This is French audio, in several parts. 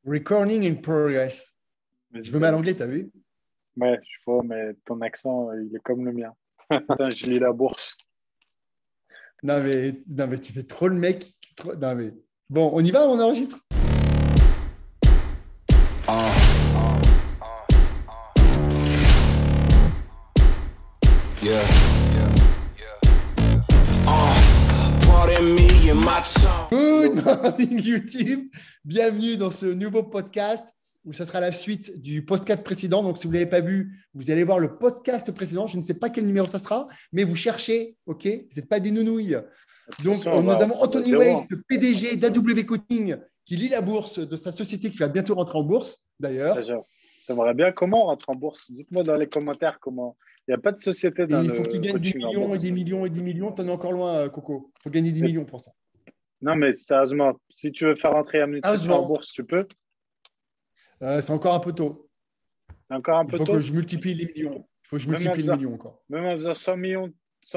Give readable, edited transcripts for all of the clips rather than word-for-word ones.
Recording in progress. Mais Je me mets à c'est- l'anglais, t'as vu? ouais, je vois, mais ton accent, il est comme le mien. Putain, je lis la bourse. Non, mais tu fais trop le mec. Non, mais... Bon, on y va, on enregistre? Yeah. Pardon me and my tongue. Good Hello. morning YouTube. Bienvenue dans ce nouveau podcast où ça sera la suite du podcast précédent. Donc, si vous ne l'avez pas vu, vous allez voir le podcast précédent. Je ne sais pas quel numéro ça sera, mais vous cherchez, OK? Vous n'êtes pas des nounouilles. De toute Donc, façon, nous avons on va Anthony zéro, Weiss, hein. le PDG d'AW Coaching, qui lit la bourse de sa société qui va bientôt rentrer en bourse, Ah, d'ailleurs. j'aimerais bien comment on rentre en bourse. Dites-moi dans les commentaires comment. Il n'y a pas de société Et dans il faut que tu le gagnes des coaching en millions et bourse. des millions et des millions. T'en es encore loin, Coco. Il faut gagner des C'est- millions pour ça. Non, mais sérieusement, si tu veux faire rentrer la nutrition en Heureusement, bourse, tu peux. c'est encore un peu tôt. C'est encore un Il peu faut que tôt. je multiplie les millions. Il faut que je Même en multiplie les faisant, millions encore. même en faisant 100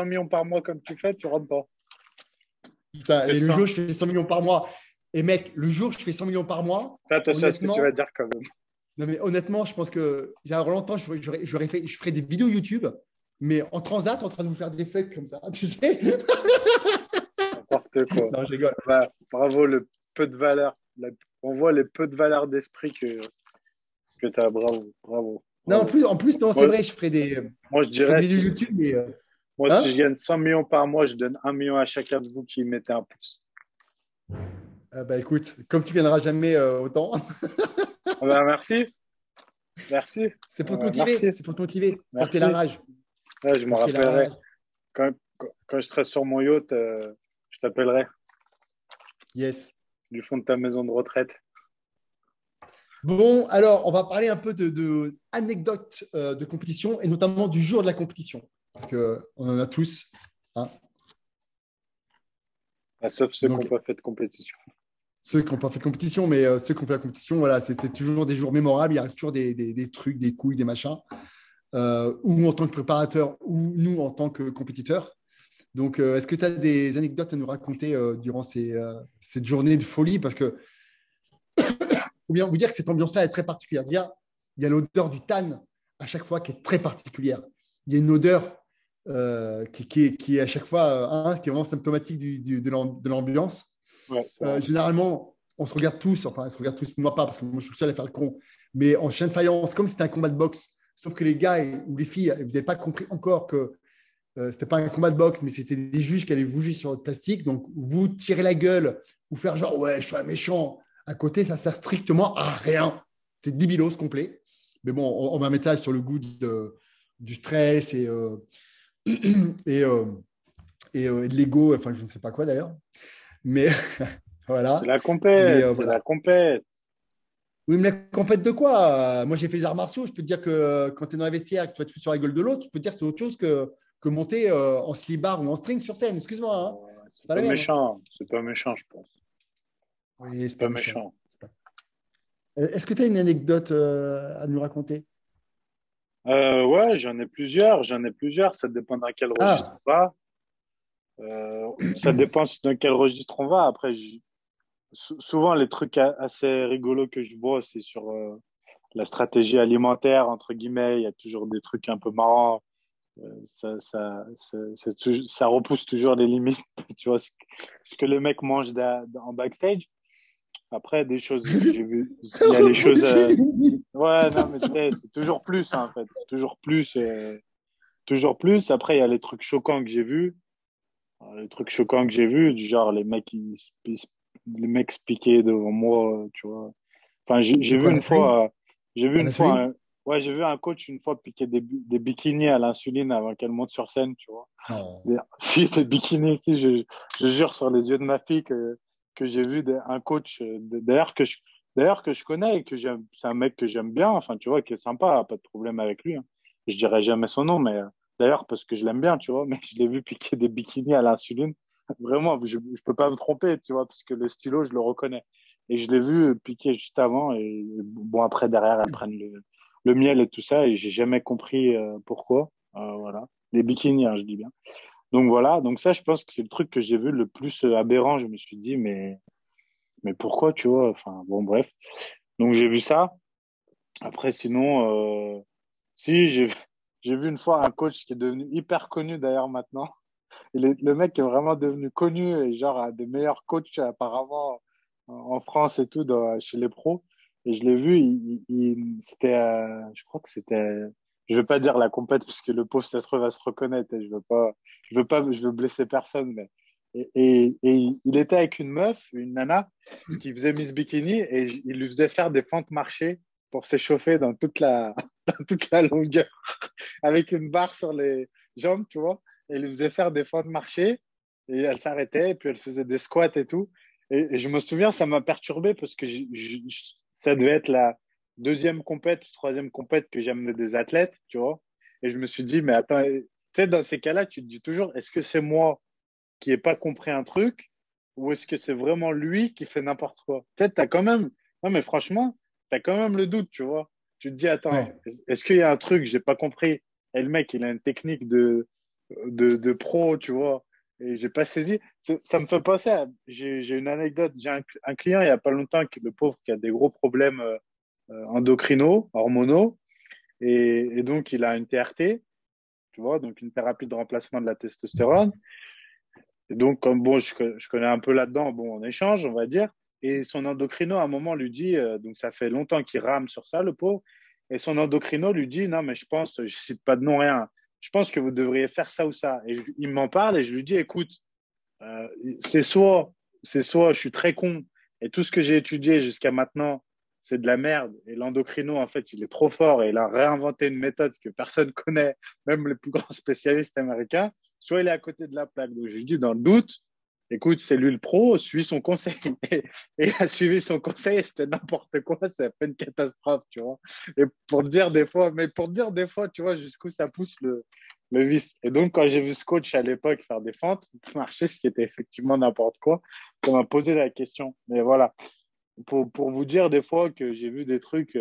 millions par mois comme tu fais, tu rentres pas. Tu Putain, fais et le jour 100. où je fais 100 millions par mois, et mec, le jour où je fais 100 millions par mois, Fais attention à ce que tu vas honnêtement, dire quand même. non mais honnêtement, je pense que il y a longtemps, je ferais des vidéos YouTube, mais en transat, en train de vous faire des fakes comme ça, tu sais. N'importe quoi. Non, je rigole. Bah, bravo, le peu de valeur. On voit les peu de valeur d'esprit que tu as. Bravo, bravo, Non, bravo. en plus, non, c'est Moi, vrai, moi, je je ferais dirais, des vidéos YouTube, mais moi, si je hein? gagne 100 millions par mois, je donne 1 million à chacun de vous qui mettez un pouce. Bah écoute, comme tu gagneras jamais autant, Ah bah, merci, merci, c'est pour te merci, motiver, c'est pour te motiver, porter la merci. rage, Ouais, je me porter la rappellerai. rage. Quand je serai sur mon yacht, je t'appellerai Yes. du fond de ta maison de retraite. Bon, alors, on va parler un peu de anecdotes de compétition et notamment du jour de la compétition. Parce qu'on en a tous, hein. Ah, sauf ceux qui n'ont Donc, pas fait de compétition. ceux qui n'ont pas fait de compétition, mais ceux qui ont fait la compétition, voilà, c'est toujours des jours mémorables. Il arrive toujours des trucs, des couilles, des machins, ou en tant que préparateur, ou nous en tant que compétiteurs. Donc, est-ce que tu as des anecdotes à nous raconter durant cette journée de folie? Parce que faut bien vous dire que cette ambiance-là est très particulière. Déjà, il y a l'odeur du tan à chaque fois qui est très particulière. Il y a une odeur qui est à chaque fois qui est vraiment symptomatique de l'ambiance. Ouais, c'est vrai. Généralement, on se regarde tous, enfin, on se regarde tous, moi pas, parce que moi je suis le seul à faire le con, mais en chien de faïence, comme c'était un combat de boxe, sauf que les gars ou les filles, vous n'avez pas compris encore que c'était pas un combat de boxe, mais c'était des juges qui allaient vous juger sur votre plastique. Donc, vous tirez la gueule ou faire genre, ouais, je suis un méchant. À côté, ça sert strictement à rien. C'est débilos complet. Mais bon, on va mettre ça sur le goût du stress et, euh, et de l'ego, enfin, je ne sais pas quoi d'ailleurs. Mais C'est voilà. la Mais compète, c'est la voilà. compète. Oui, mais la compète de quoi? Moi, j'ai fait les arts martiaux. Je peux te dire que quand tu es dans les vestiaires et que tu vas te foutre sur la gueule de l'autre, je peux te dire que c'est autre chose que monter en slibard ou en string sur scène. Excuse-moi, hein. C'est C'est pas pas la même, hein. méchant, c'est pas méchant, je pense. Oui, C'est c'est pas pas méchant. méchant. Est-ce que tu as une anecdote à nous raconter? Ouais, j'en ai plusieurs, j'en ai plusieurs. Ça dépend dans quel registre Ah, on va. Ça dépend dans quel registre on va. Après, souvent, les trucs assez rigolos que je vois, c'est sur la stratégie alimentaire, entre guillemets. Il y a toujours des trucs un peu marrants. Ça repousse toujours les limites. Tu vois, ce que les mecs mangent en backstage. Après, des choses, j'ai vu, ça il y a les choses. repousse les limites. Ouais, non, mais tu sais, c'est toujours plus, hein, en fait. Toujours plus, toujours plus. Après, il y a les trucs choquants que j'ai vus. Les trucs choquants que j'ai vus, du genre les mecs se piquaient devant moi, tu vois. Enfin, De j'ai vu quoi, une l'insuline? fois, j'ai vu À une fois, l'insuline? ouais, j'ai vu un coach une fois piquer des bikinis à l'insuline avant qu'elle monte sur scène, tu vois. Non. Si, des bikinis, si, je jure sur les yeux de ma fille que j'ai vu un coach, d'ailleurs que je connais et que j'aime, c'est un mec que j'aime bien, enfin, tu vois, qui est sympa, pas de problème avec lui, hein. Je dirais jamais son nom, mais d'ailleurs, parce que je l'aime bien, tu vois, mais je l'ai vu piquer des bikinis à l'insuline. Vraiment, je peux pas me tromper, tu vois, parce que le stylo, je le reconnais. Et je l'ai vu piquer juste avant, et bon, après, derrière, elles prennent le miel et tout ça, et j'ai jamais compris pourquoi. Voilà. Les bikinis, hein, je dis bien. Donc voilà, donc ça, je pense que c'est le truc que j'ai vu le plus aberrant. Je me suis dit, mais pourquoi, tu vois? Enfin, bon, bref. Donc, j'ai vu ça. Après, sinon, si, j'ai vu une fois un coach qui est devenu hyper connu d'ailleurs maintenant. Le mec est vraiment devenu connu et genre un des meilleurs coachs apparemment en France et tout chez les pros. Et je l'ai vu, c'était, je crois que c'était, je veux pas dire la compète parce que le pauvre ça se va se reconnaître et je veux blesser personne, mais il était avec une meuf, une nana qui faisait Miss Bikini et il lui faisait faire des fentes marchées pour s'échauffer dans toute la dans toute la longueur avec une barre sur les jambes, tu vois. Et il lui faisait faire des fentes marchées et elle s'arrêtait et puis elle faisait des squats et tout. Et je me souviens, ça m'a perturbé parce que ça devait être la deuxième compète, troisième compète que j'amenais des athlètes, tu vois. Et je me suis dit, mais attends, tu sais, dans ces cas-là, tu te dis toujours, est-ce que c'est moi qui n'ai pas compris un truc ou est-ce que c'est vraiment lui qui fait n'importe quoi? Peut-être t'as quand même, non mais franchement, t'as quand même le doute, tu vois. Tu te dis, attends, Ouais. est-ce qu'il y a un truc que j'ai pas compris? Et le mec, il a une technique de pro, tu vois. Et j'ai pas saisi. Ça me fait penser à, j'ai une anecdote. J'ai un client il y a pas longtemps le pauvre qui a des gros problèmes endocrinaux, hormonaux. Et donc, il a une TRT, tu vois, donc une thérapie de remplacement de la testostérone. Et donc, comme bon, je connais un peu là-dedans, bon, on échange, on va dire. Et son endocrino, à un moment, lui dit, donc ça fait longtemps qu'il rame sur ça, le pauvre. Et son endocrino lui dit, non, mais je pense, je cite pas de nom, rien. Je pense que vous devriez faire ça ou ça. Et il m'en parle et je lui dis, écoute, euh, c'est soit, c'est soit je suis très con et tout ce que j'ai étudié jusqu'à maintenant, c'est de la merde. Et l'endocrino, en fait, il est trop fort et il a réinventé une méthode que personne connaît, même les plus grands spécialistes américains. Soit il est à côté de la plaque. Donc, je lui dis, dans le doute, écoute, c'est lui le pro, suis son conseil. Et il a suivi son conseil, c'était n'importe quoi, c'est fait une catastrophe, tu vois. Et pour dire des fois, mais pour dire des fois, tu vois, jusqu'où ça pousse le vice. Et donc, quand j'ai vu ce coach à l'époque faire des fentes, marcher, ce qui était effectivement n'importe quoi, ça m'a posé la question. Mais voilà, pour vous dire des fois que j'ai vu des trucs.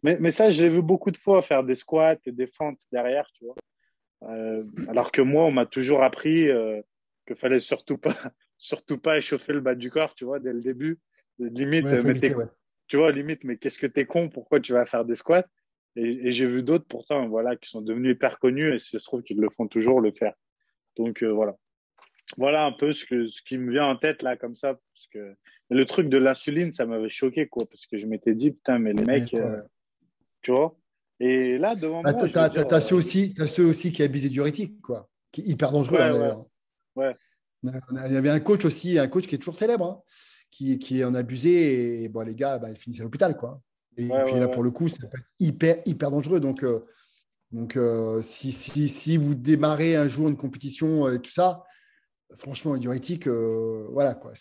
Mais ça, je l'ai vu beaucoup de fois faire des squats et des fentes derrière, tu vois. Alors que moi, on m'a toujours appris qu'il fallait surtout pas échauffer le bas du corps, tu vois, dès le début. Limite, Ouais, il faut éviter, ouais. tu vois, limite, mais qu'est-ce que t'es con? Pourquoi tu vas faire des squats? Et j'ai vu d'autres pourtant, voilà, qui sont devenus hyper connus et ça se trouve qu'ils le font toujours le faire. Donc voilà. Voilà un peu ce qui me vient en tête là comme ça, parce que le truc de l'insuline, ça m'avait choqué quoi, parce que je m'étais dit putain, mais les Ouais, mecs, ouais. tu vois. Et là devant Bah, moi, je veux dire, t'as ceux aussi qui abusent des diurétiques, quoi, qui est hyper dangereux, hein, ouais, ouais, d'ailleurs. ouais, Il y avait un coach aussi, un coach qui est toujours célèbre, hein, qui en abusait et bon, les gars, bah, ils finissent à l'hôpital, quoi. Et ouais, puis ouais, là, ouais. pour le coup, ça peut être hyper dangereux. Si vous démarrez un jour une compétition et tout ça, franchement, un diurétique, voilà, quoi.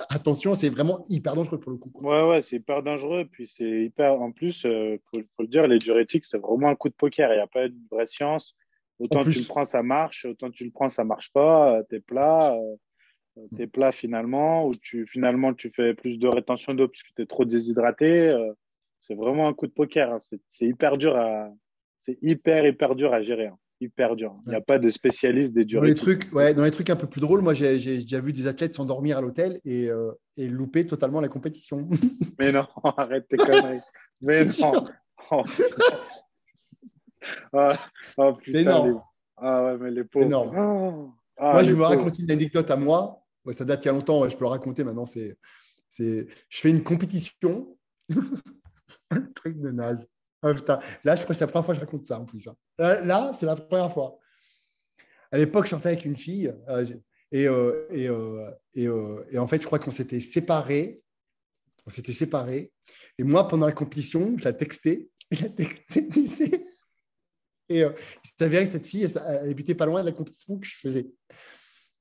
Attention, c'est vraiment hyper dangereux pour le coup, quoi. Ouais, ouais, c'est hyper dangereux. Puis c'est hyper. En plus, faut le dire, les diurétiques, c'est vraiment un coup de poker. Il n'y a pas une vraie science. En Autant tu le plus, prends, ça marche. Autant tu le prends, ça marche pas. T'es plat finalement. Ou finalement, tu fais plus de rétention d'eau parce que tu es trop déshydraté. C'est vraiment un coup de poker, hein. C'est hyper dur c'est hyper dur à gérer, hein. Hyper dur. Il n'y a ouais. pas de spécialiste des Dans les diurétiques. trucs, ouais, dans les trucs un peu plus drôles, moi, j'ai déjà vu des athlètes s'endormir à l'hôtel et louper totalement la compétition. Mais non, arrête tes conneries. Mais Je te non. jure, Oh, putain. Oh, c'est putain, énorme. ah ouais, mais les C'est pauvres. énorme. Oh, ah, Moi, je les vais vous pauvres. raconter une anecdote à moi. Ouais, ça date il y a longtemps, ouais, je peux le raconter maintenant. Je fais une compétition, un truc de naze. Ah, putain. Là, je crois que c'est la première fois que je raconte ça en plus, hein. Là, c'est la première fois. À l'époque, je sortais avec une fille et en fait, je crois qu'on s'était séparés. On s'était séparés. Et moi, pendant la compétition, je la textais. Je la textais, tu sais. Il s'est avéré que cette fille, elle habitait pas loin de la compétition que je faisais.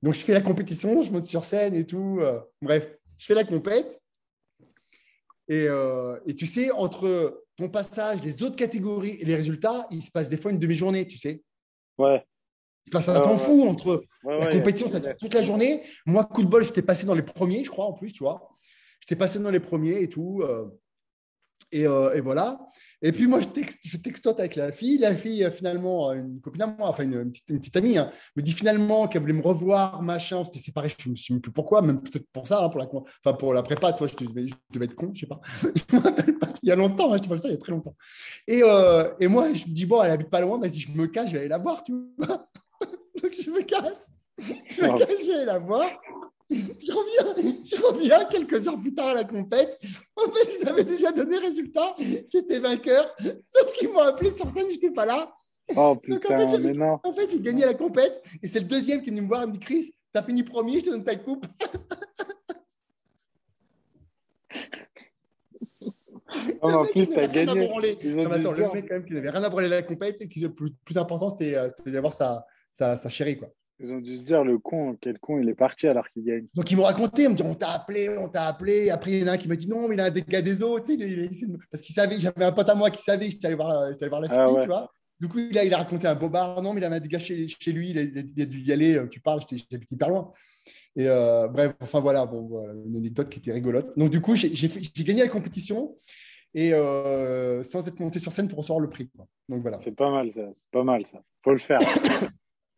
Donc, je fais la compétition, je monte sur scène et tout. Bref, je fais la compète. Et tu sais, entre ton passage, les autres catégories et les résultats, il se passe des fois une demi-journée, tu sais. Ouais, Il se passe ouais, un temps ouais, fou entre ouais, la ouais, il y a du compétition, ça dure délai. toute la journée. Moi, coup de bol, j'étais passé dans les premiers, je crois, en plus, tu vois. J'étais passé dans les premiers et tout. Et voilà. Et puis moi, je textote avec la fille. La fille, finalement, une copine à moi, enfin une petite amie, hein, me dit finalement qu'elle voulait me revoir, machin. On s'était séparés, je ne sais même plus pourquoi, même peut-être pour ça, hein, pour la prépa, toi, je devais être con, je sais pas. Je me rappelle pas, il y a longtemps, hein, je te parle ça, il y a très longtemps. Et moi, je me dis, bon, elle habite pas loin, vas-y, je me casse, je vais aller la voir, tu vois. Donc je me casse, je vais aller la voir. Je reviens quelques heures plus tard à la compète. En fait, ils avaient déjà donné résultat. J'étais vainqueur. Sauf qu'ils m'ont appelé sur scène, je n'étais pas là. Oh Donc, putain, mais non. en fait, j'ai gagné la compète. Et c'est le deuxième qui est venu me voir. Il me dit, Chris, t'as fini premier, je te donne ta coupe. Oh, mais en plus, t'as gagné. Ils ont Non, mais dû attends, se le dire, mec, quand même, qui n'avait rien à branler la compète et qui, le plus important, c'était d'avoir sa chérie, quoi. ils ont dû se dire, le con, quel con, il est parti alors qu'il gagne. Donc, ils m'ont raconté, ils me disent, on t'a appelé, on t'a appelé. Après, il y en a un qui m'a dit, non, mais il a un dégât des eaux. Tu sais, parce qu'il savait, j'avais un pote à moi qui savait que j'étais allé voir la Ah fille, ouais. tu vois. Du coup, il a raconté un bobard. Non, mais il avait un dégât chez lui, il a dû y aller. Tu parles, j'habite hyper loin. Et bref, enfin voilà, bon, voilà, une anecdote qui était rigolote. Donc, du coup, j'ai gagné la compétition et sans être monté sur scène pour recevoir le prix, quoi. Donc, voilà. C'est pas mal, ça. C'est pas mal, ça. Faut le faire.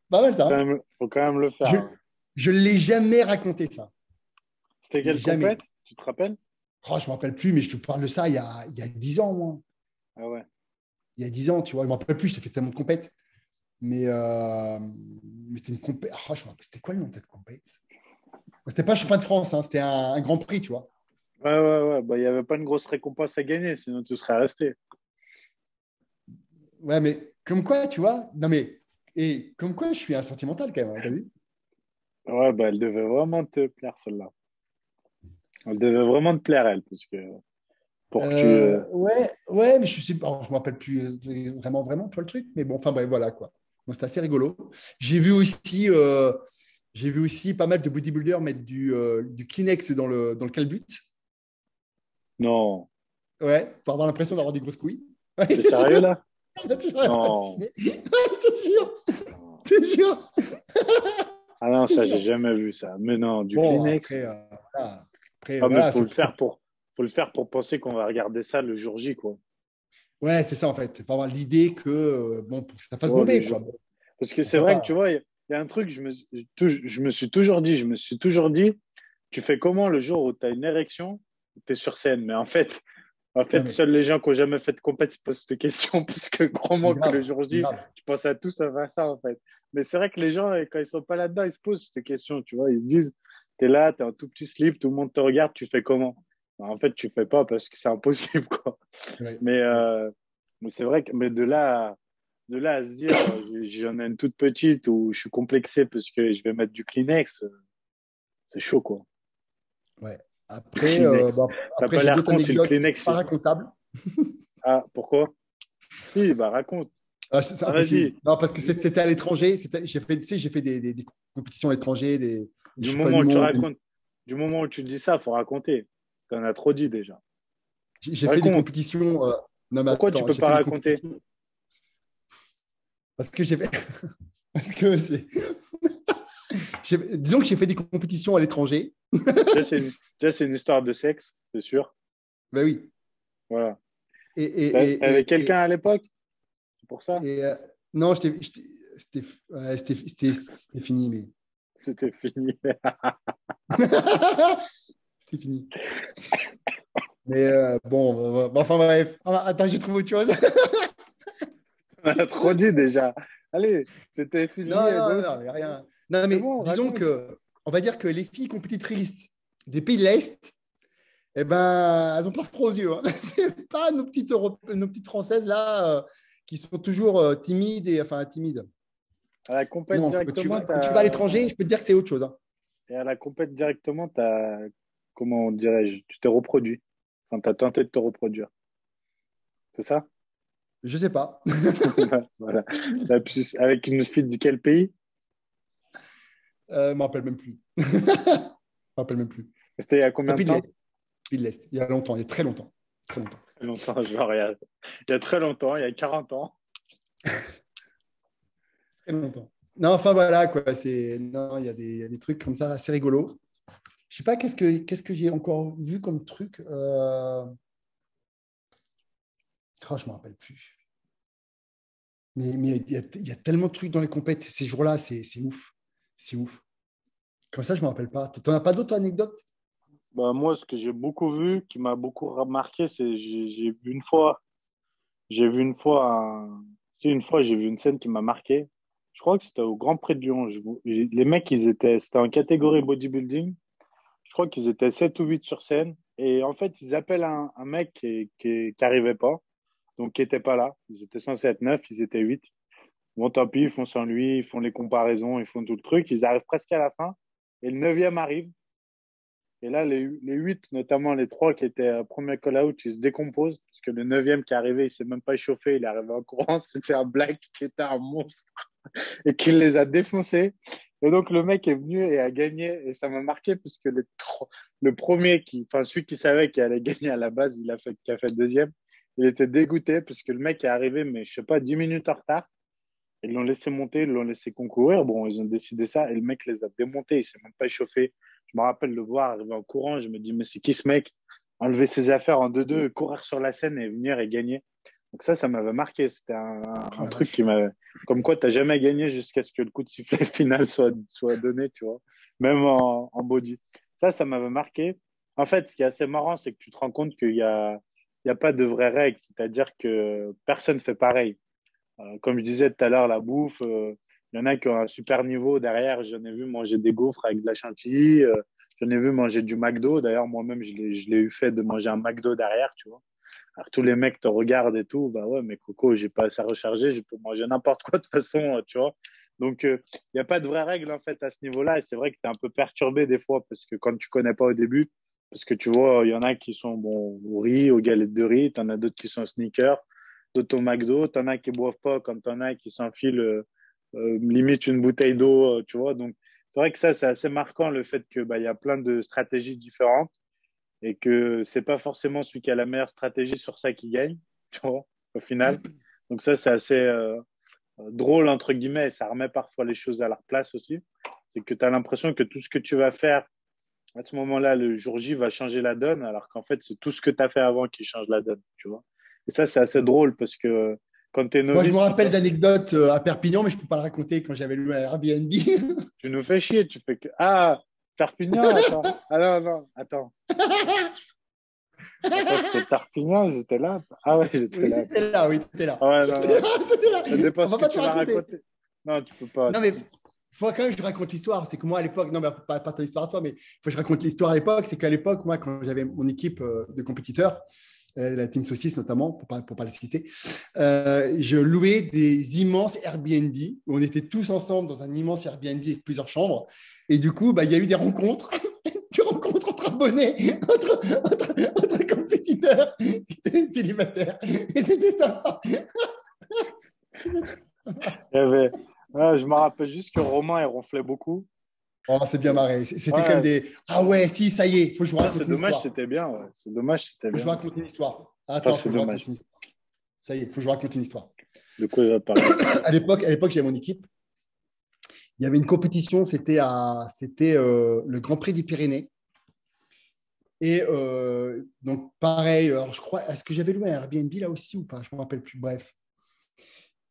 Pas mal, ça, hein. Faut quand même le Je faire. ne l'ai jamais raconté, ça. C'était quelle Jamais. compète? Tu te rappelles? Oh, je ne me rappelle plus, mais je te parle de ça il y a 10 ans, moi. Ah ouais. Il y a 10 ans, tu vois. Je ne me rappelle plus, j'ai fait tellement de compètes. Mais c'était une compète. Oh, c'était quoi le nom de cette compète? C'était pas un championnat de France, hein, c'était un grand prix, tu vois. Ouais, ouais, ouais. Bah, il n'y avait pas une grosse récompense à gagner, sinon tu serais resté. Ouais, mais comme quoi, tu vois. Non, mais. Et comme quoi, je suis un sentimental quand même, hein, t'as vu? Ouais, bah, elle devait vraiment te plaire, celle-là. Elle devait vraiment te plaire, elle, parce que pour que tu. Ouais, mais je sais pas, je me rappelle plus vraiment, tu vois le truc. Mais bon, enfin, bref, voilà, quoi. Donc, c'était assez rigolo. J'ai vu aussi. J'ai vu aussi pas mal de bodybuilders mettre du Kleenex dans le calbut. Non. Ouais, pour avoir l'impression d'avoir des grosses couilles. Ouais, T'es sérieux, là? il a toujours Non. halluciné. Ouais, je te jure, je te jure. Ah non, Je te ça, jure. j'ai jamais vu ça. Mais non, du Bon, Kleenex. après, voilà. Après, Ah, mais voilà, faut le faire faut le faire pour penser qu'on va regarder ça le jour J, quoi. ouais, c'est ça en fait. Il faut avoir l'idée que, bon, pour que ça fasse Oh, le bomber, jour. quoi. Bon, Parce que c'est pourquoi vrai que tu pas. vois, il y a un truc, je me suis toujours dit, tu fais comment le jour où tu as une érection, tu es sur scène. Mais en Non, fait, mais seuls les gens qui n'ont jamais fait de compète se posent cette question, parce que c'est crois-moi que le grave, jour c'est J, grave. je pense à tout sauf à ça, en fait. Mais c'est vrai que les gens, quand ils sont pas là-dedans, ils se posent cette question, tu vois. Ils se disent, tu es là, tu es un tout petit slip, tout le monde te regarde, tu fais comment? Ben, en fait, tu fais pas parce que c'est impossible, quoi. Ouais, Mais, ouais. mais c'est vrai que mais de là à se dire, j'en ai une toute petite où je suis complexé parce que je vais mettre du Kleenex, c'est chaud, quoi. Ouais. Du Après, Kleenex. T'as après pas j'ai l'air d'autres con si le anecdotes qui ne sont Kleenex, pas racontables. Ah, pourquoi? Si, bah raconte. Ah, c'est Ah, impossible. vas-y. Non, parce que Du, c'était à l'étranger. J'ai fait, tu sais, j'ai fait des compétitions à l'étranger, des du championnats moment du où tu monde. racontes, du moment où tu dis ça, faut raconter. T'en as trop dit déjà. J'ai fait des Raconte. compétitions. Non, mais Pourquoi tu attends, peux j'ai pas fait des raconter? compétitions parce que j'ai fait. Parce que c'est. Disons que j'ai fait des compétitions à l'étranger. Déjà, c'est une histoire de sexe, c'est sûr. Ben oui. Voilà. Et, T'avais et, et, quelqu'un et, à l'époque? C'est pour ça? non, c'était fini, mais C'était fini. c'était fini. Mais bon, enfin bref. Ah, attends, j'ai trouvé autre chose. On a trop dit déjà. Allez, c'était fini Non, et non, donc, non, il n'y a rien. Non, c'est mais bon, disons raconte. que, on va dire que les filles compétitrices des pays de l'Est, eh ben, elles ont pas froid aux yeux, hein. C'est pas nos petites Françaises là qui sont toujours timides et enfin timides. À la compète Non, quand tu directement, vas, quand tu vas à t'as, l'étranger, je peux te dire que c'est autre chose, hein. et à la compète directement, comment dirais-je, tu t'es reproduit. Enfin, t'as tenté de te reproduire. C'est ça? Je sais pas. Voilà. Avec une fille de quel pays? Je m'en rappelle même plus. Je m'en rappelle même plus. C'était il y a C'était combien de pays de temps? l'Est. Pays de l'Est. Il y a longtemps, il y a très longtemps. Très longtemps. Très longtemps, genre, il y a très longtemps, il y a 40 ans. Très longtemps. Non, enfin voilà, quoi. Non, il y a des trucs comme ça assez rigolos. Je sais pas qu'est-ce que j'ai encore vu comme truc. Oh, je ne me rappelle plus. Mais il y a tellement de trucs dans les compètes ces jours-là, c'est ouf. C'est ouf. Comme ça, je ne me rappelle pas. Tu n'en as pas d'autres anecdotes? Bah, moi, ce que j'ai beaucoup vu, qui m'a beaucoup remarqué, c'est j'ai vu une fois, une fois, j'ai vu une scène qui m'a marqué. Je crois que c'était au Grand Prix de Lyon. Les mecs, c'était en catégorie bodybuilding. Je crois qu'ils étaient 7 ou 8 sur scène. Et en fait, ils appellent un mec qui arrivait pas, donc qui était pas là. Ils étaient censés être 9, ils étaient 8. Bon, tant pis, ils font sans lui, ils font les comparaisons, ils font tout le truc. Ils arrivent presque à la fin. Et le neuvième arrive. Et là, les 8, notamment les 3 qui étaient premier call-out, ils se décomposent. Parce que le neuvième qui est arrivé, il s'est même pas échauffé, il est arrivé en courant. C'était un black qui était un monstre et qui les a défoncés. Et donc, le mec est venu et a gagné. Et ça m'a marqué parce que le premier, celui qui savait qu'il allait gagner à la base, qui a fait deuxième, il était dégoûté parce que le mec est arrivé, mais je sais pas, 10 minutes en retard. Ils l'ont laissé monter, ils l'ont laissé concourir. Bon, ils ont décidé ça et le mec les a démontés. Il s'est même pas échauffé. Je me rappelle le voir arriver en courant. Je me dis, mais c'est qui ce mec? Enlever ses affaires en 2-2, courir sur la scène et venir et gagner. Donc ça m'avait marqué. C'était Oh un la truc vache. qui m'avait, comme quoi t'as jamais gagné jusqu'à ce que le coup de sifflet final soit donné, tu vois. Même en body. Ça m'avait marqué. En fait, ce qui est assez marrant, c'est que tu te rends compte qu'il y a pas de vraies règles. C'est-à-dire que personne fait pareil. Comme je disais tout à l'heure, la bouffe, il y en a qui ont un super niveau derrière. J'en ai vu manger des gaufres avec de la chantilly. J'en ai vu manger du McDo. D'ailleurs, moi-même, je l'ai eu fait de manger un McDo derrière, tu vois. Alors, tous les mecs te regardent et tout. Bah ouais, mais Coco, j'ai pas assez rechargé. Je peux manger n'importe quoi de toute façon, tu vois. Donc, il n'y a pas de vraies règles, en fait, à ce niveau-là. Et c'est vrai que tu es un peu perturbé des fois parce que quand tu connais pas au début, parce que tu vois, il y en a qui sont bon, au riz, aux galettes de riz. Tu en as d'autres qui sont sneakers, d'autres au McDo. Tu en as qui boivent pas, comme tu en as qui s'enfilent limite une bouteille d'eau, tu vois. Donc, c'est vrai que ça, c'est assez marquant le fait que bah, il y a plein de stratégies différentes et que c'est pas forcément celui qui a la meilleure stratégie sur ça qui gagne, tu vois, au final. Donc ça, c'est assez drôle, entre guillemets, et ça remet parfois les choses à leur place aussi. C'est que tu as l'impression que tout ce que tu vas faire à ce moment-là, le jour J va changer la donne, alors qu'en fait, c'est tout ce que tu as fait avant qui change la donne, tu vois. Et ça, c'est assez drôle parce que quand tu es Moi, je me novice, rappelle d'anecdotes à Perpignan, mais je ne peux pas la raconter quand j'avais loué un Airbnb. tu nous fais chier, tu fais que, ah, Perpignan, attends. Ah non, non, attends. Attends, c'était Perpignan, j'étais là. Ah ouais, j'étais Oui, là. t'étais là, oui, t'étais là. Ah ouais, non, T'étais non. là, t'étais là. Ça dépend On ce va que pas te tu vas raconter. raconter. Non, tu peux pas. Non, mais il faut quand même que je raconte l'histoire. C'est que moi, à l'époque, non, mais pas ton histoire à toi, mais il faut que je raconte l'histoire à l'époque. C'est qu'à l'époque, moi, quand j'avais mon équipe de compétiteurs, la Team Saucisse notamment, pour pas les citer, je louais des immenses Airbnb où on était tous ensemble dans un immense Airbnb avec plusieurs chambres. Et du coup, bah, il y a eu des rencontres, des rencontres entre abonnés, entre compétiteurs qui étaient célibataires. Et c'était sympa. Il y avait... Ah, je me rappelle juste que Romain, il ronflait beaucoup. Oh, c'est bien marré. C'était quand même Ouais, des. Ah ouais, si, ça y est, il faut que je vous ah, raconte c'est une dommage, histoire. c'était bien. Ouais. C'est dommage, c'était Faut que je vous bien. raconte une histoire. Ah, Attends, faut c'est que je vous raconte dommage. une histoire. Ça y est, faut que je vous raconte une histoire. De quoi il va parler? À l'époque, j'avais mon équipe. Il y avait une compétition, c'était le Grand Prix des Pyrénées. Et donc, pareil, alors je crois, est-ce que j'avais loué un Airbnb là aussi ou pas? Je ne me rappelle plus. Bref.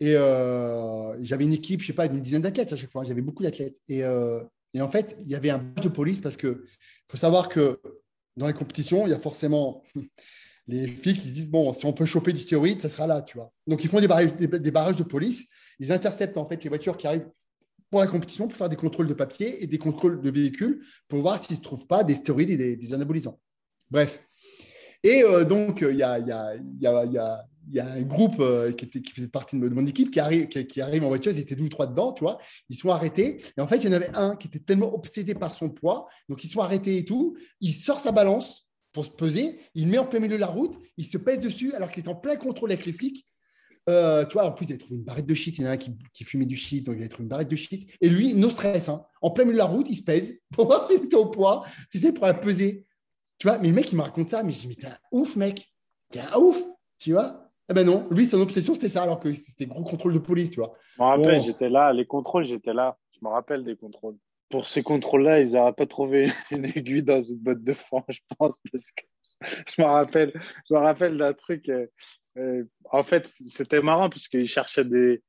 Et j'avais une équipe, je ne sais pas, d'une dizaine d'athlètes à chaque fois. J'avais beaucoup d'athlètes. Et en fait, il y avait un badge de police parce qu'il faut savoir que dans les compétitions, il y a forcément les filles qui se disent, bon, si on peut choper du stéroïde, ça sera là, tu vois. Donc, ils font des barrages de police. Ils interceptent en fait les voitures qui arrivent pour la compétition pour faire des contrôles de papier et des contrôles de véhicules pour voir s'il ne se trouve pas des stéroïdes et des anabolisants. Bref. Et donc, il y a un groupe qui faisait partie de mon équipe qui arrive en voiture. Ils étaient deux ou trois dedans, tu vois. Ils sont arrêtés. Et en fait, il y en avait un qui était tellement obsédé par son poids. Donc, ils sont arrêtés et tout. Il sort sa balance pour se peser. Il met en plein milieu de la route. Il se pèse dessus alors qu'il est en plein contrôle avec les flics. Tu vois, en plus, il avait trouvé une barrette de shit. Il y en a un qui fumait du shit, donc il avait trouvé une barrette de shit. Et lui, no stress, hein. En plein milieu de la route, il se pèse pour voir s'il était au poids, tu sais, pour la peser. Tu vois, mais le mec, il me raconte ça, mais je dis, mais t'es un ouf, mec. T'es un ouf, tu vois. Eh ben non, lui, son obsession, c'était ça, alors que c'était gros contrôle de police, tu vois. Je me rappelle, Bon, j'étais là. Les contrôles, j'étais là. Je me rappelle des contrôles. Pour ces contrôles-là, ils n'auraient pas trouvé une aiguille dans une botte de foin, je pense, parce que je me rappelle d'un truc. En fait, c'était marrant parce qu'ils cherchaient des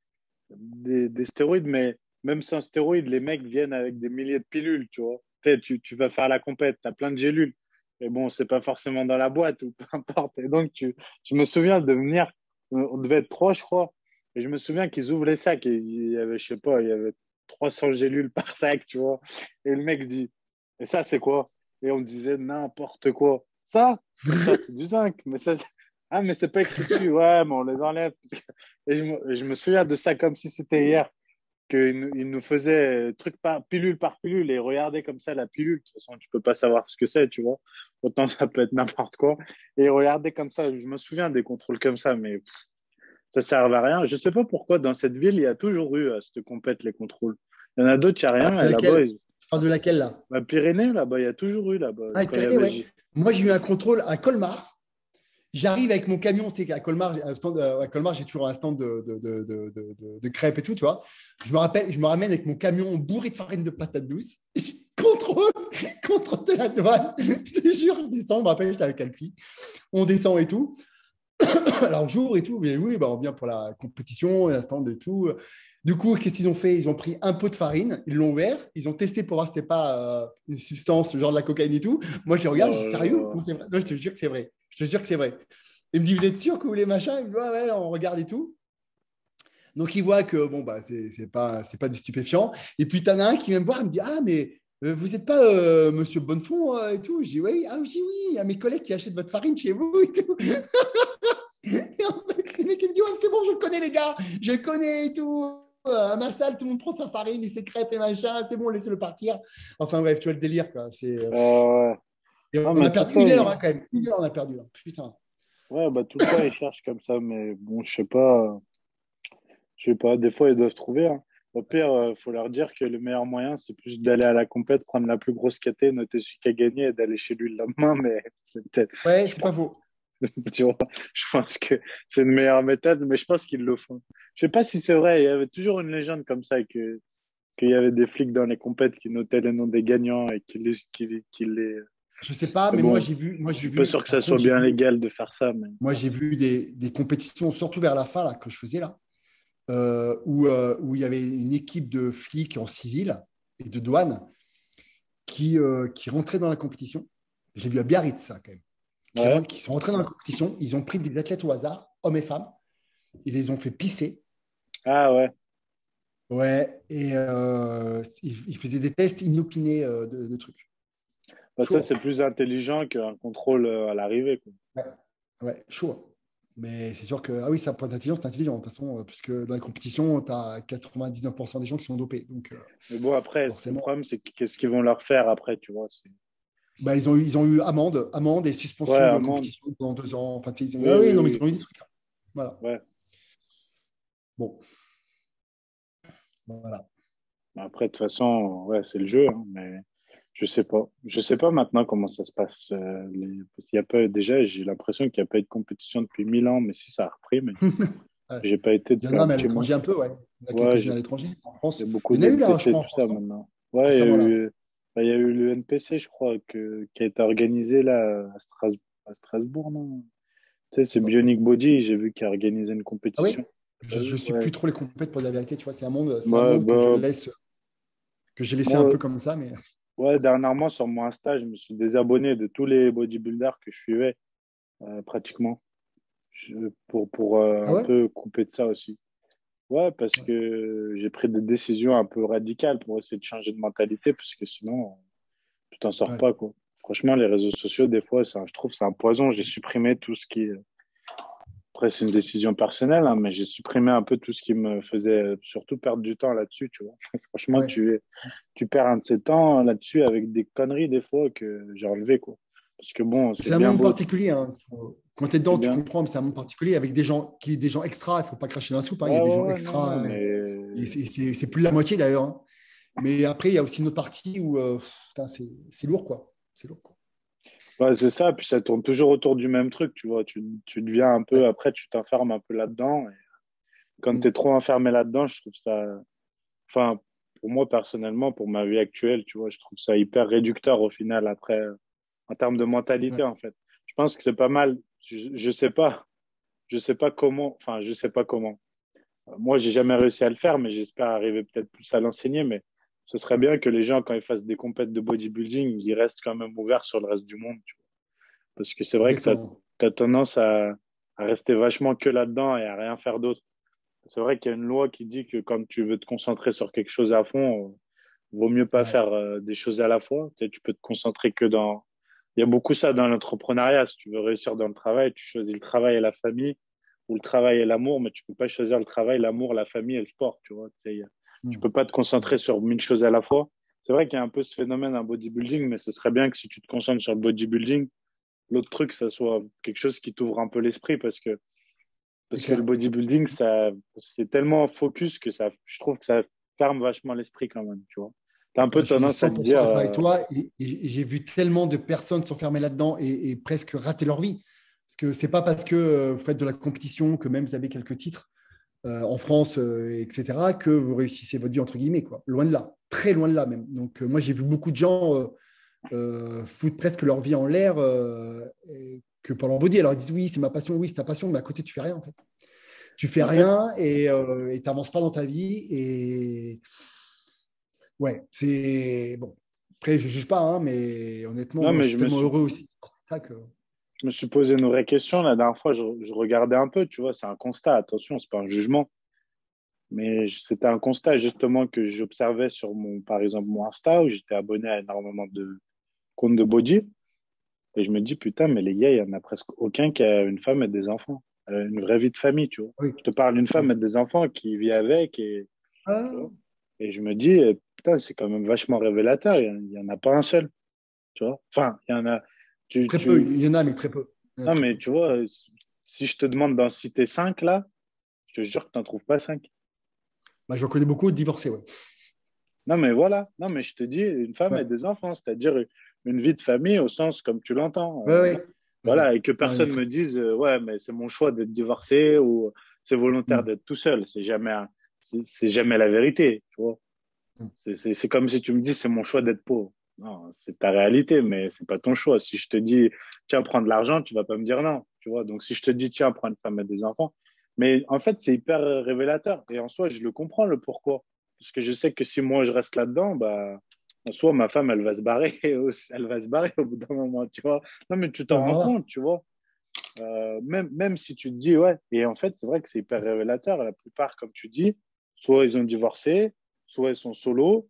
stéroïdes, mais même sans stéroïdes, les mecs viennent avec des milliers de pilules, tu vois. Tu sais, tu vas faire la compète, tu as plein de gélules. Mais bon, c'est pas forcément dans la boîte ou peu importe. Et donc, je me souviens de venir, on devait être trois, je crois. Et je me souviens qu'ils ouvrent les sacs et il y avait, je sais pas, il y avait 300 gélules par sac, tu vois. Et le mec dit, et ça, c'est quoi? Et on disait n'importe quoi. Ça? Mais ça, c'est du zinc. Mais ça, ah, mais c'est pas écrit dessus. Ouais, mais on les enlève. Et je me souviens de ça comme si c'était hier qu'il nous faisait truc par pilule et regarder comme ça la pilule. De toute façon, tu peux pas savoir ce que c'est, tu vois. Autant ça peut être n'importe quoi. Et regarder comme ça, je me souviens des contrôles comme ça, mais ça servait à rien. Je sais pas pourquoi dans cette ville, il y a toujours eu à cette compète les contrôles. Il y en a d'autres, il n'y a rien. C'est Et là-bas, laquelle? Tu parles de laquelle là? la Pyrénées, là-bas, il y a toujours eu là-bas. Ah, Quand il y Pyrénées, avait ouais. Moi, j'ai eu un contrôle à Colmar. J'arrive avec mon camion, tu sais qu'à Colmar, à Colmar, j'ai toujours un stand de crêpes et tout, tu vois. Je me ramène avec mon camion bourré de farine de patates douces. Contrôle, contrôle de la douane. Je te jure, je descends, je me rappelle, j'étais avec Alfie. On descend et tout. Alors, jour et tout, mais oui, bah, on vient pour la compétition, un stand et tout. Du coup, qu'est-ce qu'ils ont fait? Ils ont pris un pot de farine, ils l'ont ouvert, ils ont testé pour voir si c'était pas une substance, genre de la cocaïne et tout. Moi, je les regarde, je dis sérieux? euh, Non, c'est vrai. Non, je te jure que c'est vrai. Je te jure que c'est vrai. Il me dit, vous êtes sûr que vous voulez machin? Il me dit, ouais, ouais, on regarde et tout. Donc, il voit que bon, bah, c'est pas des stupéfiants. Et puis, tu en as un qui vient me voir, il me dit, ah, mais vous n'êtes pas monsieur Bonnefond et tout? Je dis, oui, ah, je dis, oui, il y a mes collègues qui achètent votre farine chez vous et tout. Et en fait, le mec, il me dit, ouais, c'est bon, je le connais, les gars, je le connais et tout. À ma salle, tout le monde prend sa farine, ses crêpes et machin, c'est bon, laissez-le partir. Enfin bref, tu vois le délire, quoi. euh, Et non, on mais a tout perdu le temps, une heure, hein, quand même. Une heure, on a perdu. Hein. Putain. ouais, bah, tout le temps, ils cherchent comme ça, mais bon, je sais pas, des fois, ils doivent trouver, hein. Au pire, faut leur dire que le meilleur moyen, c'est plus d'aller à la compète, prendre la plus grosse KT, noter celui qui a gagné et d'aller chez lui le lendemain, mais c'est peut-être, Ouais, je c'est pense, pas faux. tu vois, je pense que c'est une meilleure méthode, mais je pense qu'ils le font. Je sais pas si c'est vrai, il y avait toujours une légende comme ça qu'il y avait des flics dans les compètes qui notaient les noms des gagnants et qui les... Je sais pas, Mais mais bon, moi je j'ai suis pas vu, sûr que ça par soit contre, j'ai bien vu, légal de faire ça, mais moi j'ai vu des compétitions, surtout vers la fin, là, que je faisais là, où il y avait une équipe de flics en civil et de douane qui rentraient dans la compétition. J'ai vu à Biarritz, ça, quand même. ouais. Qui sont rentrés dans la compétition, ils ont pris des athlètes au hasard, hommes et femmes, ils les ont fait pisser. Ah ouais. Ouais, et ils faisaient des tests inopinés de trucs. Bah, ça, Chaud. c'est plus intelligent qu'un contrôle à l'arrivée, quoi. Ouais, ouais, chaud. Mais c'est sûr que, ah oui, ça, pour être intelligent, c'est intelligent, de toute façon, puisque dans les compétitions, tu as 99% des gens qui sont dopés. Donc, Mais bon, après, le forcément, problème, c'est qu'est-ce qu'ils vont leur faire après, tu vois. bah, ils ont eu amende et Ouais, suspension de amende. compétition pendant 2 ans. Enfin, tu sais, Oui, ah oui, oui, non, mais ils oui. ont eu des trucs. Hein. Voilà. Ouais. Bon, voilà. Après, de toute façon, ouais, c'est le jeu, hein, mais je sais pas. Je sais pas maintenant comment ça se passe. Parce qu'il y a pas, déjà, j'ai l'impression qu'il n'y a pas eu de compétition depuis 1000 ans, mais si ça a repris, mais Ouais. j'ai pas été Il y en depuis a, un mais à petit moment. l'étranger un peu, ouais. Il y en a Ouais, quelques-unes à l'étranger. En il y France, a beaucoup il y en a eu là, je d'NPC, crois, en tout ça France, non maintenant. Ouais, récemment là. bah, il y a eu le NPC, je crois, qui a été organisé là à Strasbourg, non? Tu sais, Je c'est sais pas. Bionic Body, j'ai vu qu'il a organisé une Ah oui? compétition. T'as Je vu? ne suis Ouais. plus trop les compètes pour la vérité, tu vois. C'est un Ouais, monde que je bah, laisse, que j'ai laissé un peu moi, comme ça, mais ouais, dernièrement, sur mon Insta, je me suis désabonné de tous les bodybuilders que je suivais, pratiquement, pour ah un ouais? peu couper de ça aussi. Ouais, parce Ouais. que j'ai pris des décisions un peu radicales pour essayer de changer de mentalité, parce que sinon, tu t'en sors Ouais. pas, quoi. Franchement, les réseaux sociaux, des fois, je trouve, c'est un poison. J'ai supprimé tout ce qui, après, c'est une décision personnelle, hein, mais j'ai supprimé un peu tout ce qui me faisait surtout perdre du temps là-dessus, tu vois. Franchement, Ouais. tu perds un de ces temps là-dessus avec des conneries des fois que j'ai enlevé, quoi. Parce que bon, c'est C'est un bien monde beau, particulier. Hein. Quand tu es c'est dedans, tu bien. comprends, mais c'est un monde particulier avec des gens extra. Il ne faut pas cracher dans la soupe. Hein. Il y Ouais, a des ouais, gens ouais, non, non, extra. mais Et c'est plus de la moitié d'ailleurs. Hein. Mais après, il y a aussi une autre partie où putain, c'est lourd, quoi. C'est lourd, quoi. ouais, c'est ça. Puis ça tourne toujours autour du même truc, tu vois. Tu deviens un peu, Ouais. après, tu t'enfermes un peu là-dedans. Et quand tu es Mm. trop enfermé là-dedans, je trouve ça, enfin, pour moi personnellement, pour ma vie actuelle, tu vois, je trouve ça hyper réducteur au final après, en termes de mentalité, Ouais. en fait. Je pense que c'est pas mal. Je sais pas. je sais pas comment, enfin, je sais pas comment. Moi, j'ai jamais réussi à le faire, mais j'espère arriver peut-être plus à l'enseigner. Mais ce serait bien que les gens, quand ils fassent des compètes de bodybuilding, ils restent quand même ouverts sur le reste du monde, tu vois. Parce que c'est vrai que Exactement. t'as tendance à rester vachement que là-dedans et à rien faire d'autre. C'est vrai qu'il y a une loi qui dit que quand tu veux te concentrer sur quelque chose à fond, vaut mieux C'est pas vrai. faire des choses à la fois. Tu sais, tu peux te concentrer que dans. Il y a beaucoup ça dans l'entrepreneuriat. Si tu veux réussir dans le travail, tu choisis le travail et la famille, ou le travail et l'amour, mais tu peux pas choisir le travail, l'amour, la famille et le sport. Tu vois, tu Hmm. peux pas te concentrer sur 1000 choses à la fois. C'est vrai qu'il y a un peu ce phénomène en bodybuilding, mais ce serait bien que si tu te concentres sur le bodybuilding, l'autre truc, ça soit quelque chose qui t'ouvre un peu l'esprit, C'est parce que le clair. bodybuilding, c'est tellement focus que je trouve que ça ferme vachement l'esprit quand même, tu vois. T'as un peu Je suis tendance à te 100% dire, d'accord avec toi et j'ai vu tellement de personnes s'enfermer là-dedans et presque rater leur vie. Parce que c'est pas parce que vous faites de la compétition, que même vous avez quelques titres en France, etc., que vous réussissez votre vie, entre guillemets, quoi. Loin de là, très loin de là même. Donc, moi, j'ai vu beaucoup de gens foutre presque leur vie en l'air que pour leur body. Alors, ils disent oui, c'est ma passion, oui, c'est ta passion, mais à côté, tu fais rien, en fait. Tu fais en fait, rien et tu n'avances pas dans ta vie. Et ouais, c'est bon. Après, je ne juge pas, hein, mais honnêtement, non, moi, je mais suis tellement heureux aussi. C'est ça que. je me suis posé une vraie question. La dernière fois, je regardais un peu, tu vois, c'est un constat. Attention, c'est pas un jugement, mais c'était un constat justement que j'observais sur par exemple, mon Insta où j'étais abonné à énormément de comptes de body. Et je me dis, putain, mais les gars, il y en a presque aucun qui a une femme et des enfants. Une vraie vie de famille, tu vois. Oui. Je te parle d'une femme Oui. et des enfants qui vit avec tu Ah, vois. Et je me dis, putain, c'est quand même vachement révélateur. Il y en a pas un seul, tu vois. Enfin, il y en a, très peu. Il y en a, mais très peu. Il y en a non, très mais peu. tu vois, si je te demande d'en citer 5, là, je te jure que t'en trouves pas 5. Bah, j'en connais beaucoup de divorcés, ouais. Non, mais voilà. Non, mais je te dis, une femme et Ouais. des enfants, c'est-à-dire une vie de famille au sens comme tu l'entends. Ouais, ouais. Ouais, ouais. Voilà, et que Non, il y en a personne très me peu. dise, ouais, mais c'est mon choix d'être divorcé ou c'est volontaire Hmm. d'être tout seul. C'est jamais la vérité, tu vois. Hmm. C'est comme si tu me dis, c'est mon choix d'être pauvre. Non, c'est ta réalité, mais c'est pas ton choix. Si je te dis, tiens, prends de l'argent, tu vas pas me dire non, tu vois. Donc, si je te dis, tiens, prends une femme et des enfants, mais en fait, c'est hyper révélateur. Et en soi, je le comprends, le pourquoi. Parce que je sais que si moi, je reste là-dedans, bah, en soi, ma femme, elle va se barrer, elle va se barrer au bout d'un moment, tu vois. Non, mais tu Ouais, t'en rends voilà. compte, tu vois. Même si tu te dis, ouais. Et en fait, c'est vrai que c'est hyper révélateur. La plupart, comme tu dis, soit ils ont divorcé, soit ils sont solo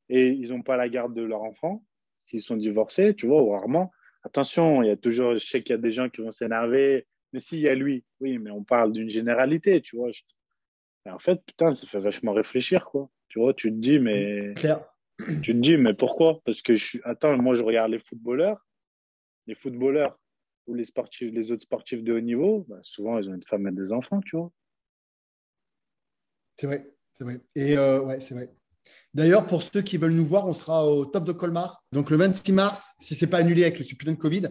et ils n'ont pas la garde de leur enfant s'ils sont divorcés, tu vois, ou rarement. Attention, il y a toujours, je sais qu'il y a des gens qui vont s'énerver, mais si, il y a lui. Oui, mais on parle d'une généralité, tu vois. Et en fait, putain, ça fait vachement réfléchir, quoi. Tu vois, Claire. tu te dis, mais pourquoi? Parce que attends, moi, je regarde les footballeurs ou les sportifs, les autres sportifs de haut niveau, bah, souvent, ils ont une femme et des enfants, tu vois. C'est vrai. C'est vrai. Et ouais, c'est vrai. D'ailleurs, pour ceux qui veulent nous voir, on sera au top de Colmar. Donc le 26 mars, si ce n'est pas annulé avec le putain de Covid,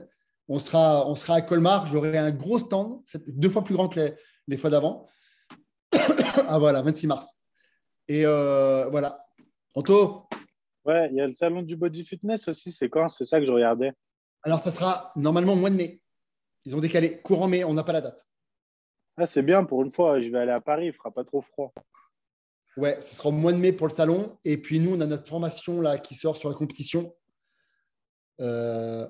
on sera à Colmar. J'aurai un gros stand, 2 fois plus grand que les fois d'avant. Ah voilà, 26 mars. Et voilà. Anto, Ouais, il y a le salon du body fitness aussi, c'est quand? C'est ça que je regardais. alors ça sera normalement au mois de mai. Ils ont décalé. Courant mai, on n'a pas la date. Ah, c'est bien, pour une fois, je vais aller à Paris, il fera pas trop froid. Ouais, ce sera au mois de mai pour le salon. Et puis nous, on a notre formation là qui sort sur la compétition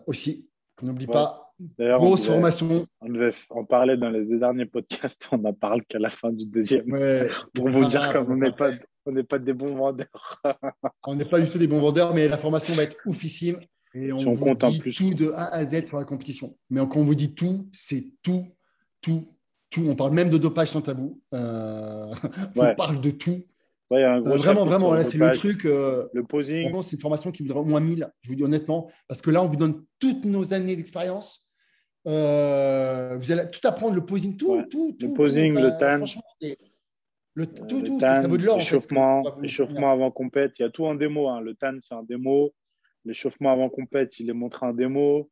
aussi. On n'oublie Ouais. pas. D'ailleurs, Grosse formation. on devait en parler dans les 2 derniers podcasts, on n'en parle qu'à la fin du deuxième, Ouais, mais pour c'est vous pas dire grave, comme on en parle. on n'est pas des bons vendeurs. On n'est pas du tout des bons vendeurs, mais la formation va être oufissime et Si on on vous compte en dit plus. tout de A à Z sur la compétition. Mais quand on vous dit tout, c'est tout, tout, tout. On parle même de dopage sans tabou. On Ouais, parle de tout. ouais, il y a un gros Vraiment, chapitre vraiment, sur le là, c'est le dopage, truc. le posing. Franchement, c'est une formation qui voudrait au moins 1000, je vous dis honnêtement, parce que là, on vous donne toutes nos années d'expérience. Vous allez tout apprendre, le posing, Ouais. tout, tout, Le tout, tout. posing, le Enfin, tan, franchement, c'est tout, le tout. Ça vaut tan, de l'or, en fait, ce qu'on va vous fournir. échauffement avant compète, il y a tout en démo, hein. Le tan, c'est en démo. L'échauffement avant compète, il est montré en démo.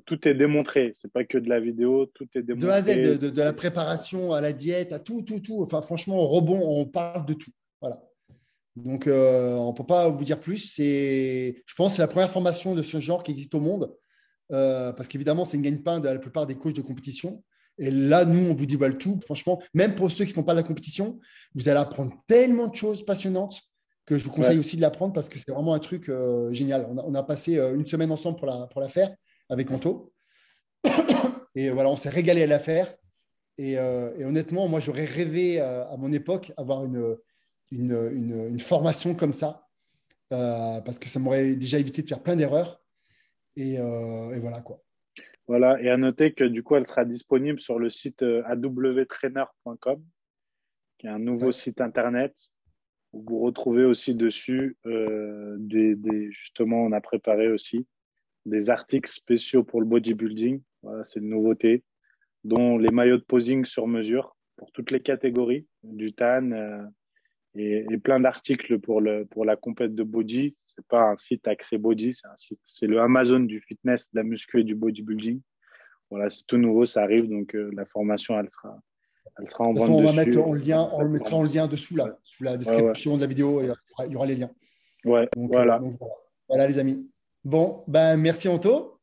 Tout est démontré. C'est pas que de la vidéo, tout est De A à Z, démontré. de la préparation à la diète, à tout, tout, tout. Enfin, franchement, au rebond, on parle de tout. Voilà. Donc, on ne peut pas vous dire plus. Je pense que c'est la première formation de ce genre qui existe au monde, parce qu'évidemment, c'est une gagne-pain de la plupart des coachs de compétition. Et là, nous, on vous dévoile tout. Franchement, même pour ceux qui ne font pas de la compétition, vous allez apprendre tellement de choses passionnantes que je vous conseille aussi de l'apprendre parce que c'est vraiment un truc génial. On a passé une semaine ensemble pour la faire avec Anto. Et voilà, on s'est régalé à la faire. Et honnêtement, moi, j'aurais rêvé à mon époque avoir une formation comme ça parce que ça m'aurait déjà évité de faire plein d'erreurs. Et voilà quoi. Voilà, et à noter que du coup, elle sera disponible sur le site awtrainer.com, qui est un nouveau site internet où vous retrouvez aussi dessus justement, on a préparé aussi des articles spéciaux pour le bodybuilding. Voilà, c'est une nouveauté, dont les maillots de posing sur mesure pour toutes les catégories, du TAN et plein d'articles pour la compète de body. C'est pas un site axé body, c'est le Amazon du fitness, de la muscu et du bodybuilding. Voilà, c'est tout nouveau, ça arrive, donc la formation, elle sera en vente dessus. On va mettre on le mettra en lien dessous là, sous la description de la vidéo, il y aura les liens. Ouais, donc, voilà. Voilà les amis. Bon, ben merci Anto.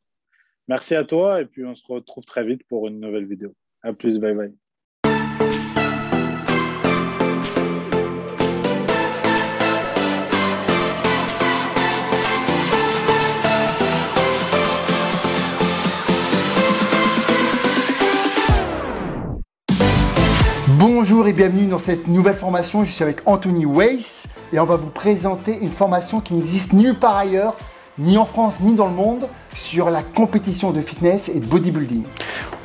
Merci à toi et puis on se retrouve très vite pour une nouvelle vidéo. À plus, bye bye. Bonjour et bienvenue dans cette nouvelle formation. Je suis avec Anthony Weiss et on va vous présenter une formation qui n'existe nulle part ailleurs, ni en France ni dans le monde, sur la compétition de fitness et de bodybuilding.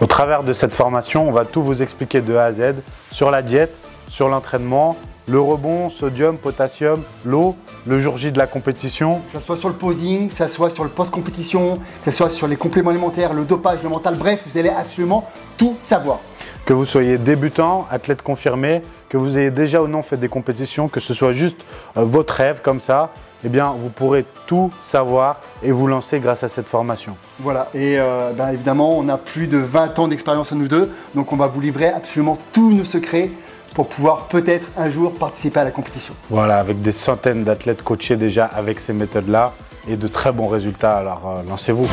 Au travers de cette formation, on va tout vous expliquer de A à Z sur la diète, sur l'entraînement, le rebond, sodium, potassium, l'eau, le jour J de la compétition. Que ce soit sur le posing, que ce soit sur le post-compétition, que ce soit sur les compléments alimentaires, le dopage, le mental, bref, vous allez absolument tout savoir. Que vous soyez débutant, athlète confirmé, que vous ayez déjà ou non fait des compétitions, que ce soit juste votre rêve comme ça, eh bien vous pourrez tout savoir et vous lancer grâce à cette formation. Voilà, et évidemment, on a plus de 20 ans d'expérience à nous deux, donc on va vous livrer absolument tous nos secrets pour pouvoir peut-être un jour participer à la compétition. Voilà, avec des centaines d'athlètes coachés déjà avec ces méthodes-là et de très bons résultats, alors lancez-vous.